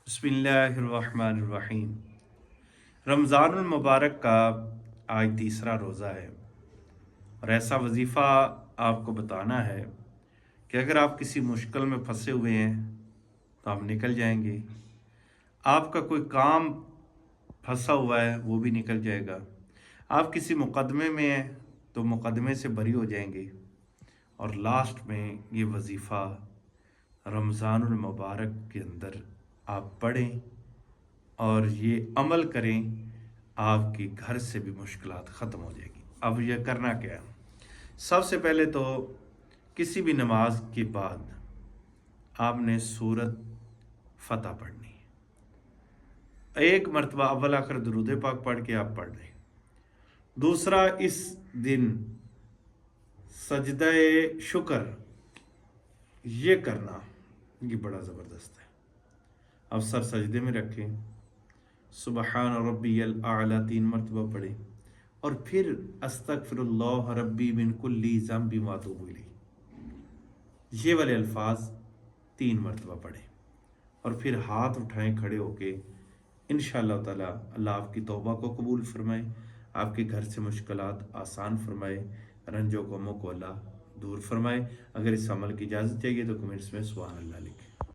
बिस्मिल्लाहिर्रहमानिर्रहीम। रमज़ान मुबारक का आज तीसरा रोज़ा है और ऐसा वजीफ़ा आपको बताना है कि अगर आप किसी मुश्किल में फंसे हुए हैं तो आप निकल जाएंगे। आपका कोई काम फंसा हुआ है वो भी निकल जाएगा। आप किसी मुकदमे में हैं तो मुकदमे से बरी हो जाएंगे। और लास्ट में ये वजीफ़ा रमज़ानुल मुबारक के अंदर आप पढ़ें और ये अमल करें, आपकी घर से भी मुश्किलात ख़त्म हो जाएगी। अब यह करना क्या है? सबसे पहले तो किसी भी नमाज के बाद आपने सूरत फ़तह पढ़नी है। एक मरतबा अव्वल आखिर दुरूद पाक पढ़ के आप पढ़ लें। दूसरा, इस दिन सजदे शुक्र ये करना, ये बड़ा ज़बरदस्त है। अब सर सजदे में रखें, सुबहान रब्बियल आला 3 मरतबा पढ़ें और फिर अस्तगफिरुल्लाह रब्बी मिन कुल्ली ज़ंबि व अतूबु इलैह ये वाले अल्फाज 3 मरतबा पढ़ें और फिर हाथ उठाएं खड़े होके। इंशाअल्लाह ताला अल्लाह आपकी तौबा को कबूल फरमाए, आपके घर से मुश्किलात आसान फरमाए, रंजो गमों को अल्लाह दूर फरमाए। अगर इस अमल की इजाज़त चाहिए तो कमेंट्स में सुभान अल्लाह लिखें।